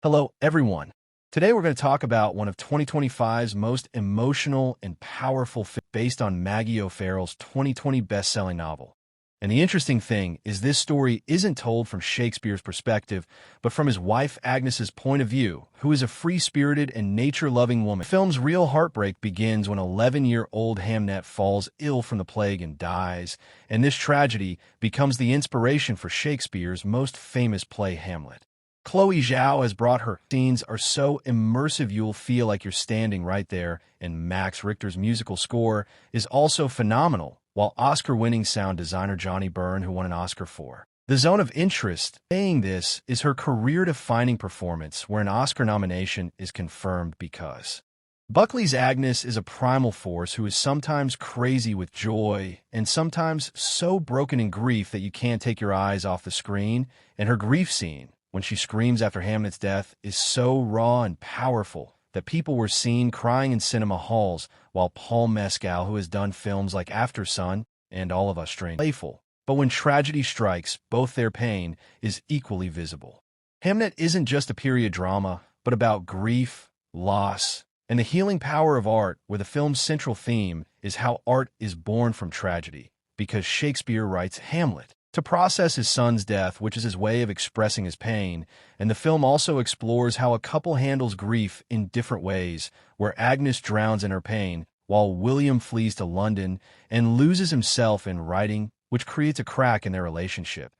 Hello, everyone. Today we're going to talk about one of 2025's most emotional and powerful films based on Maggie O'Farrell's 2020 best-selling novel. And the interesting thing is this story isn't told from Shakespeare's perspective, but from his wife Agnes's point of view, who is a free-spirited and nature-loving woman. The film's real heartbreak begins when 11-year-old Hamnet falls ill from the plague and dies, and this tragedy becomes the inspiration for Shakespeare's most famous play, Hamlet. Chloe Zhao has brought her scenes are so immersive you'll feel like you're standing right there, and Max Richter's musical score is also phenomenal, while Oscar-winning sound designer Johnny Byrne, who won an Oscar for The Zone of Interest, saying this is her career-defining performance where an Oscar nomination is confirmed because Buckley's Agnes is a primal force who is sometimes crazy with joy and sometimes so broken in grief that you can't take your eyes off the screen, and her grief scene, when she screams after Hamlet's death, is so raw and powerful that people were seen crying in cinema halls, while Mescal, who has done films like After Sun and All of Us Strange, playful. But when tragedy strikes, both their pain is equally visible. Hamnet isn't just a period drama, but about grief, loss, and the healing power of art, where the film's central theme is how art is born from tragedy, because Shakespeare writes Hamlet to process his son's death, which is his way of expressing his pain, and the film also explores how a couple handles grief in different ways, where Agnes drowns in her pain, while William flees to London and loses himself in writing, which creates a crack in their relationship,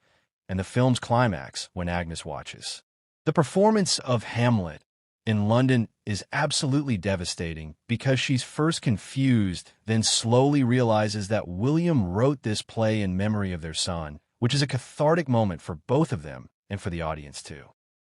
and the film's climax when Agnes watches. The performance of Hamlet in London is absolutely devastating because she's first confused, then slowly realizes that William wrote this play in memory of their son, which is a cathartic moment for both of them and for the audience too.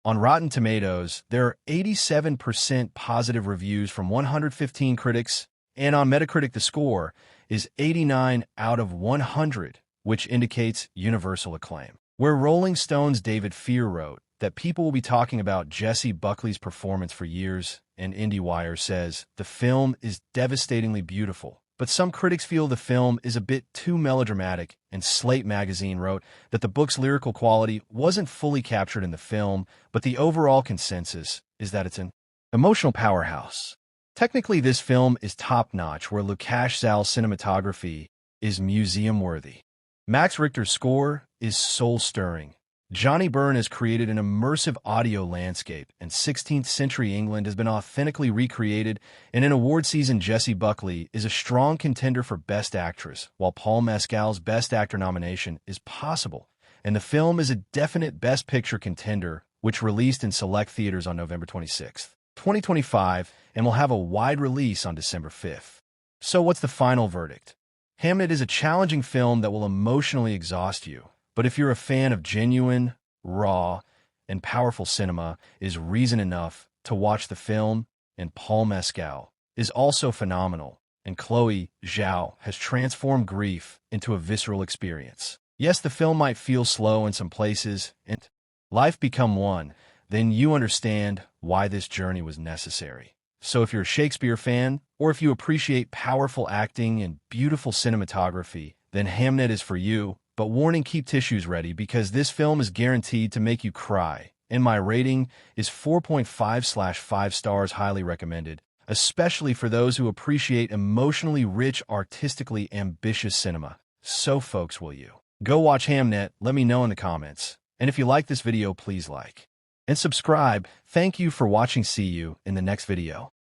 On Rotten Tomatoes, there are 87% positive reviews from 115 critics, and on Metacritic the score is 89 out of 100, which indicates universal acclaim. Where Rolling Stone's David Fear wrote that people will be talking about Jessie Buckley's performance for years, and IndieWire says the film is devastatingly beautiful, but some critics feel the film is a bit too melodramatic, and Slate magazine wrote that the book's lyrical quality wasn't fully captured in the film, but the overall consensus is that it's an emotional powerhouse. Technically, this film is top-notch, where Lukasz Zal's cinematography is museum-worthy. Max Richter's score is soul-stirring. Johnny Byrne has created an immersive audio landscape, and 16th century England has been authentically recreated, and in award season, Jessie Buckley is a strong contender for Best Actress, while Mescal's Best Actor nomination is possible, and the film is a definite Best Picture contender, which released in select theaters on November 26, 2025, and will have a wide release on December 5th. So what's the final verdict? Hamnet is a challenging film that will emotionally exhaust you, but if you're a fan of genuine, raw, and powerful cinema, is reason enough to watch the film, and Mescal is also phenomenal, and Chloe Zhao has transformed grief into a visceral experience. Yes, the film might feel slow in some places, and life become one, then you understand why this journey was necessary. So if you're a Shakespeare fan, or if you appreciate powerful acting and beautiful cinematography, then Hamnet is for you. But warning, keep tissues ready because this film is guaranteed to make you cry. And my rating is 4.5/5 stars, highly recommended, especially for those who appreciate emotionally rich, artistically ambitious cinema. So folks, will you go watch Hamnet? Let me know in the comments. And if you like this video, please like and subscribe. Thank you for watching. See you in the next video.